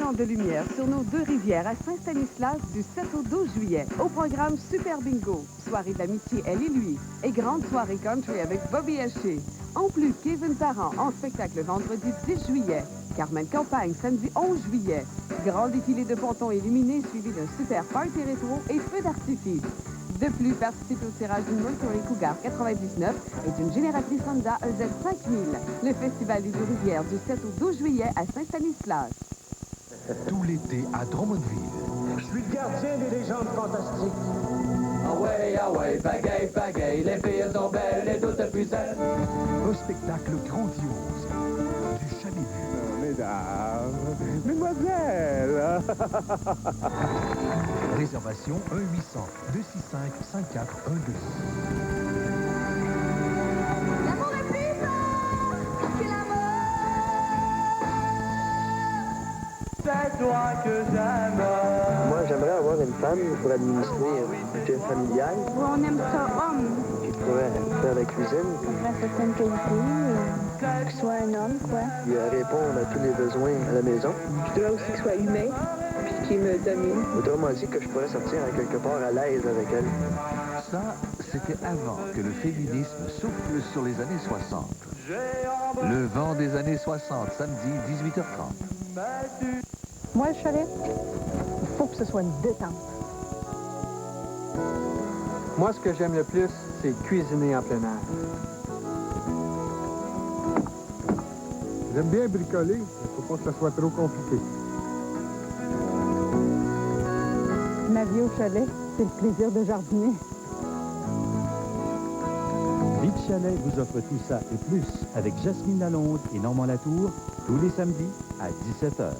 ans de lumière sur nos deux rivières à Saint-Stanislas du 7 au 12 juillet. Au programme Super Bingo, soirée d'amitié elle et lui, et grande soirée country avec Bobby Haché. En plus, Kevin Parent en spectacle vendredi 10 juillet. Carmen Campagne samedi 11 juillet. Grand défilé de pontons illuminés suivi d'un super party rétro et feu d'artifice. De plus, participe au tirage d'une Mercury Cougar 99 et d'une génératrice Honda EZ5000. Le Festival des Deux-Rivières du 7 au 12 juillet à Saint-Stanislas. Tout l'été à Drummondville. Je suis le gardien des légendes fantastiques. Ah ouais, pagaille, les filles sont belles et toutes pucettes. Un spectacle grandiose. Du jamais vu. Mesdames, mesdemoiselles. Réservation 1-800-265-5412. L'amour est plus fort que l'amour. C'est toi que j'aime. Moi, j'aimerais avoir une femme pour administrer un budget familial. On aime ça homme. Qui pourrait faire la cuisine. Une certaine qualité, qu'il soit un homme, quoi. Puis répondre à tous les besoins à la maison. Je dois aussi qu'il soit humain, puis qu'il me domine. Autrement dit, que je pourrais sortir à quelque part à l'aise avec elle. Ça, c'était avant que le féminisme souffle sur les années 60. Le vent des années 60, samedi, 18h30. Moi, le chalet, il faut que ce soit une détente. Moi, ce que j'aime le plus, c'est cuisiner en plein air. J'aime bien bricoler, il ne faut pas que ça soit trop compliqué. Ma vie au chalet, c'est le plaisir de jardiner. Vie de Chalet vous offre tout ça et plus avec Jasmine Lalonde et Normand Latour tous les samedis à 17h.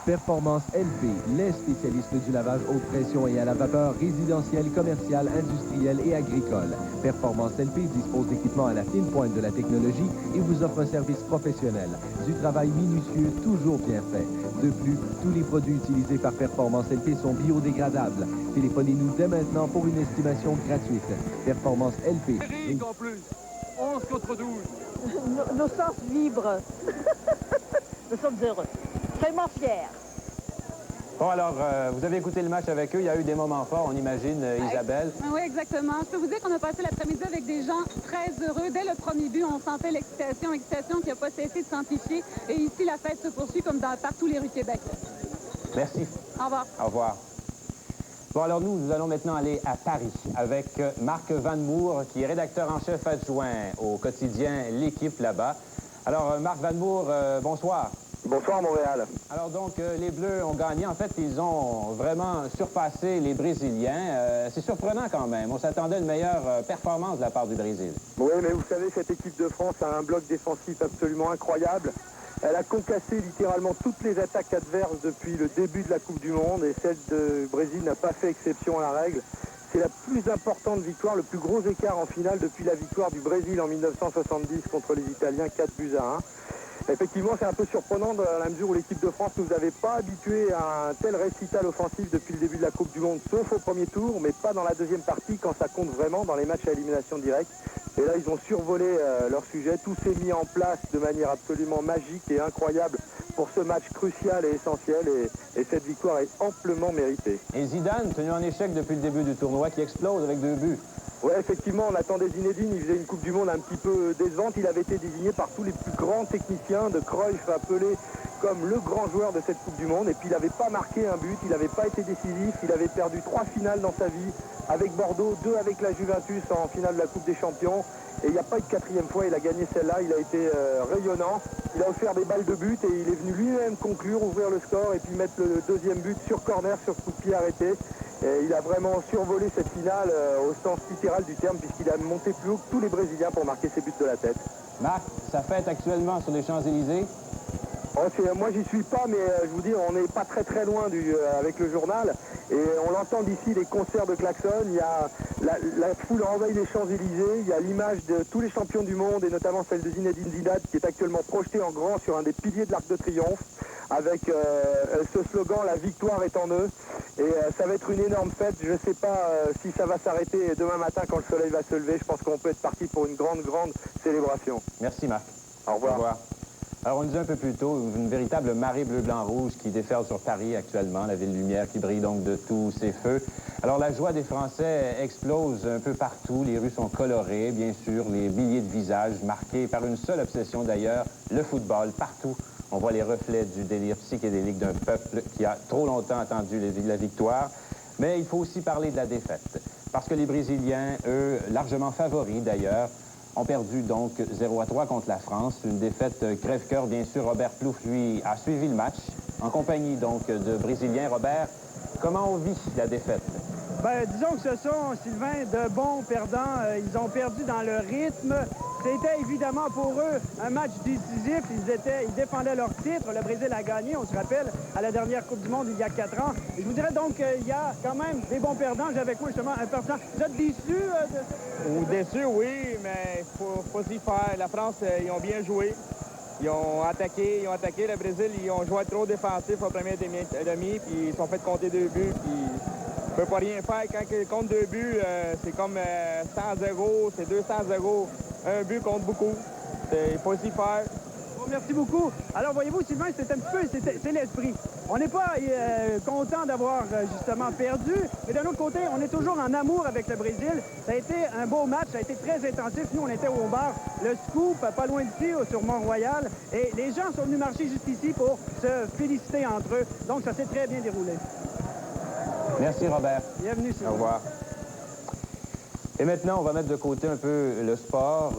Performance LP, les spécialistes du lavage haute pression et à la vapeur résidentielle, commerciale, industrielle et agricole. Performance LP dispose d'équipements à la fine pointe de la technologie et vous offre un service professionnel. Du travail minutieux, toujours bien fait. De plus, tous les produits utilisés par Performance LP sont biodégradables. Téléphonez-nous dès maintenant pour une estimation gratuite. Performance LP. En plus, 11 contre 12. Nos sens vibrent. Nous sommes heureux. Tellement fiers. Bon, alors, vous avez écouté le match avec eux. Il y a eu des moments forts, on imagine, Isabelle. Oui, exactement. Je peux vous dire qu'on a passé l'après-midi avec des gens très heureux. Dès le premier but, on sentait l'excitation qui n'a pas cessé de s'amplifier. Et ici, la fête se poursuit comme partout les rues de Québec. Merci. Au revoir. Au revoir. Bon, alors nous allons maintenant aller à Paris avec Marc Van Moor, qui est rédacteur en chef adjoint au quotidien L'Équipe là-bas. Alors, Marc Van Moor, bonsoir. Bonsoir, Montréal. Alors donc, les Bleus ont gagné. En fait, ils ont vraiment surpassé les Brésiliens. C'est surprenant quand même. On s'attendait à une meilleure performance de la part du Brésil. Oui, mais vous savez, cette équipe de France a un bloc défensif absolument incroyable. Elle a concassé littéralement toutes les attaques adverses depuis le début de la Coupe du Monde et celle du Brésil n'a pas fait exception à la règle. C'est la plus importante victoire, le plus gros écart en finale depuis la victoire du Brésil en 1970 contre les Italiens, 4-1. Effectivement, c'est un peu surprenant dans la mesure où l'équipe de France ne nous avait pas habitués à un tel récital offensif depuis le début de la Coupe du Monde, sauf au premier tour, mais pas dans la deuxième partie quand ça compte vraiment dans les matchs à élimination directe. Et là, ils ont survolé leur sujet. Tout s'est mis en place de manière absolument magique et incroyable pour ce match crucial et essentiel. Et cette victoire est amplement méritée. Et Zidane, tenu en échec depuis le début du tournoi, qui explose avec 2 buts. Oui, effectivement, on attendait Zinedine, il faisait une Coupe du Monde un petit peu décevante. Il avait été désigné par tous les plus grands techniciens, de Cruyff appelé comme le grand joueur de cette Coupe du Monde. Et puis il n'avait pas marqué un but, il n'avait pas été décisif, il avait perdu 3 finales dans sa vie avec Bordeaux, 2 avec la Juventus en finale de la Coupe des Champions. Et il n'y a pas eu de 4e fois, il a gagné celle-là, il a été rayonnant. Il a offert des balles de but et il est venu lui-même conclure, ouvrir le score et puis mettre le 2e but sur corner, sur coup de pied arrêté. Et il a vraiment survolé cette finale au sens littéral du terme puisqu'il a monté plus haut que tous les Brésiliens pour marquer ses buts de la tête. Marc, ça fête actuellement sur les Champs-Élysées. Moi, j'y suis pas, mais je vous dis, on n'est pas très loin avec le journal. Et on l'entend d'ici, les concerts de klaxon. Il y a la foule envahit les Champs-Élysées. Il y a l'image de tous les champions du monde, et notamment celle de Zinedine Zidane, qui est actuellement projetée en grand sur un des piliers de l'Arc de Triomphe, avec ce slogan « La victoire est en eux ». Et ça va être une énorme fête. Je ne sais pas si ça va s'arrêter demain matin quand le soleil va se lever. Je pense qu'on peut être parti pour une grande célébration. Merci Marc. Au revoir. Au revoir. Alors, on le disait un peu plus tôt, une véritable marée bleu-blanc-rouge qui déferle sur Paris actuellement, la ville lumière qui brille donc de tous ses feux. Alors, la joie des Français explose un peu partout. Les rues sont colorées, bien sûr, les milliers de visages marqués par une seule obsession d'ailleurs, le football. Partout, on voit les reflets du délire psychédélique d'un peuple qui a trop longtemps attendu la victoire. Mais il faut aussi parler de la défaite, parce que les Brésiliens, eux, largement favoris d'ailleurs, ont perdu donc 0-3 contre la France. Une défaite crève-cœur, bien sûr. Robert Plouffe, lui, a suivi le match en compagnie donc de Brésiliens. Robert, comment on vit la défaite? Bien, disons que ce sont, Sylvain, de bons perdants. Ils ont perdu dans le rythme. C'était évidemment pour eux un match décisif. Ils défendaient leur titre. Le Brésil a gagné, on se rappelle, à la dernière Coupe du Monde il y a 4 ans. Et je vous dirais donc qu'il y a quand même des bons perdants. J'ai avec moi justement un perdant. Vous êtes déçus? Déçus, oui, mais il faut s'y faire. La France, ils ont bien joué. Ils ont attaqué. Le Brésil, ils ont joué trop défensif au premier demi, puis ils sont fait compter 2 buts, puis on ne peut pas rien faire. Quand ils comptent 2 buts, c'est comme 100-0, c'est 200-0. Un but compte beaucoup. Il faut s'y faire. Bon, merci beaucoup. Alors, voyez-vous, Sylvain, c'est un petit peu, c'est l'esprit. On n'est pas content d'avoir justement perdu, mais d'un autre côté, on est toujours en amour avec le Brésil. Ça a été un beau match, ça a été très intensif. Nous, on était au bar Le Scoop, pas loin d'ici, sur Mont-Royal, et les gens sont venus marcher juste ici pour se féliciter entre eux. Donc, ça s'est très bien déroulé. Merci, Robert. Bienvenue, Sylvain. Au revoir. Et maintenant, on va mettre de côté un peu le sport,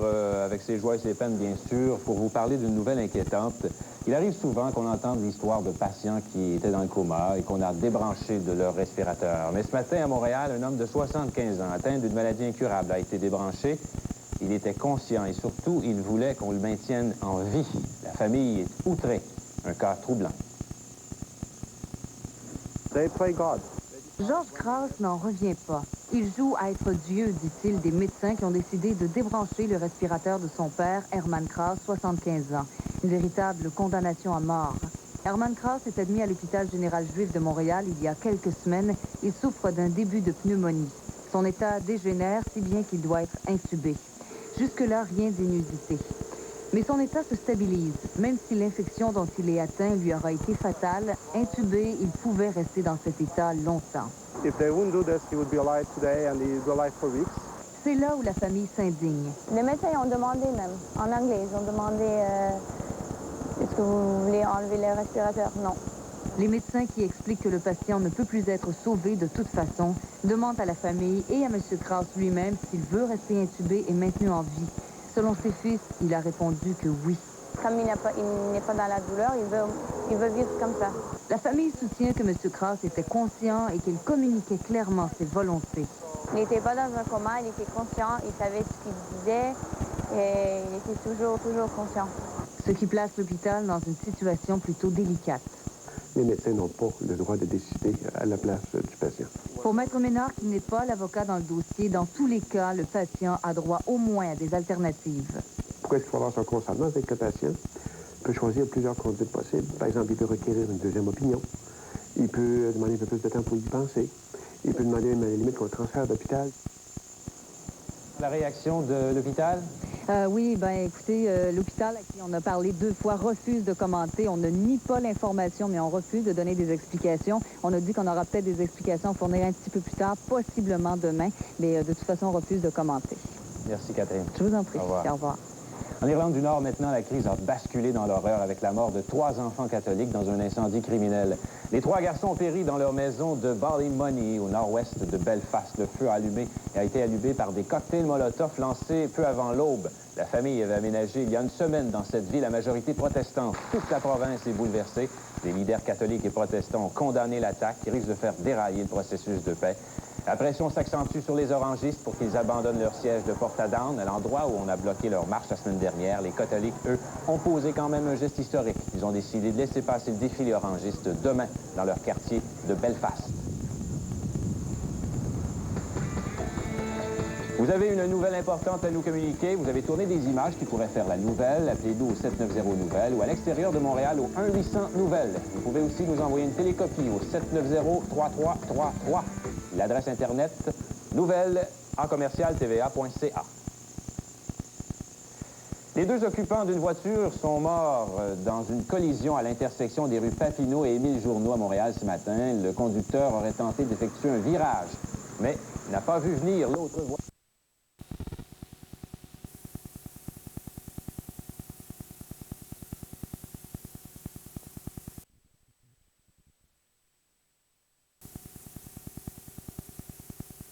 avec ses joies et ses peines, bien sûr, pour vous parler d'une nouvelle inquiétante. Il arrive souvent qu'on entende l'histoire de patients qui étaient dans le coma et qu'on a débranché de leur respirateur. Mais ce matin, à Montréal, un homme de 75 ans, atteint d'une maladie incurable, a été débranché. Il était conscient et surtout, il voulait qu'on le maintienne en vie. La famille est outrée. Un cas troublant. They play God. Georges Crass n'en revient pas. Il joue à être Dieu, dit-il, des médecins qui ont décidé de débrancher le respirateur de son père, Herman Crass, 75 ans. Une véritable condamnation à mort. Herman Crass est admis à l'hôpital général juif de Montréal il y a quelques semaines. Il souffre d'un début de pneumonie. Son état dégénère si bien qu'il doit être intubé. Jusque-là, rien d'inusité. Mais son état se stabilise. Même si l'infection dont il est atteint lui aura été fatale, intubé, il pouvait rester dans cet état longtemps. If they wouldn't do this, he would be alive today and he would be alive for weeks. C'est là où la famille s'indigne. Les médecins ont demandé même, en anglais, ils ont demandé est-ce que vous voulez enlever le respirateur? Non. Les médecins qui expliquent que le patient ne peut plus être sauvé de toute façon demandent à la famille et à M. Crass lui-même s'il veut rester intubé et maintenu en vie. Selon ses fils, il a répondu que oui. Comme il n'est pas dans la douleur, il veut vivre comme ça. La famille soutient que M. Crass était conscient et qu'il communiquait clairement ses volontés. Il n'était pas dans un coma, il était conscient, il savait ce qu'il disait et il était toujours conscient. Ce qui place l'hôpital dans une situation plutôt délicate. Les médecins n'ont pas le droit de décider à la place du patient. Pour Maître Ménard, qui n'est pas l'avocat dans le dossier, dans tous les cas, le patient a droit au moins à des alternatives. Pourquoi est-ce qu'il faut avoir son consentement avec le patient? Il peut choisir plusieurs conduites possibles. Par exemple, il peut requérir une deuxième opinion. Il peut demander un peu plus de temps pour y penser. Il peut demander même à la limite qu'on le transfère d'hôpital. La réaction de l'hôpital? Oui, bien écoutez, l'hôpital à qui on a parlé 2 fois refuse de commenter. On ne nie pas l'information, mais on refuse de donner des explications. On a dit qu'on aura peut-être des explications à fournir un petit peu plus tard, possiblement demain, mais de toute façon, on refuse de commenter. Merci, Catherine. Je vous en prie. Au revoir. Au revoir. En Irlande du Nord, maintenant, la crise a basculé dans l'horreur avec la mort de 3 enfants catholiques dans un incendie criminel. Les 3 garçons ont péri dans leur maison de Ballymoney, au nord-ouest de Belfast. Le feu a été allumé par des cocktails Molotov lancés peu avant l'aube. La famille avait aménagé il y a une semaine dans cette ville à majorité protestante. Toute la province est bouleversée. Les leaders catholiques et protestants ont condamné l'attaque qui risque de faire dérailler le processus de paix. La pression s'accentue sur les orangistes pour qu'ils abandonnent leur siège de Portadown, à l'endroit où on a bloqué leur marche la semaine dernière. Les catholiques, eux, ont posé quand même un geste historique. Ils ont décidé de laisser passer le défilé orangiste demain dans leur quartier de Belfast. Vous avez une nouvelle importante à nous communiquer. Vous avez tourné des images qui pourraient faire la nouvelle. Appelez-nous au 790-Nouvelles ou à l'extérieur de Montréal au 1-800-Nouvelles. Vous pouvez aussi nous envoyer une télécopie au 790-3333. L'adresse Internet nouvelles@tva.ca. Les deux occupants d'une voiture sont morts dans une collision à l'intersection des rues Papineau et Émile Journeau à Montréal ce matin. Le conducteur aurait tenté d'effectuer un virage, mais n'a pas vu venir l'autre voiture.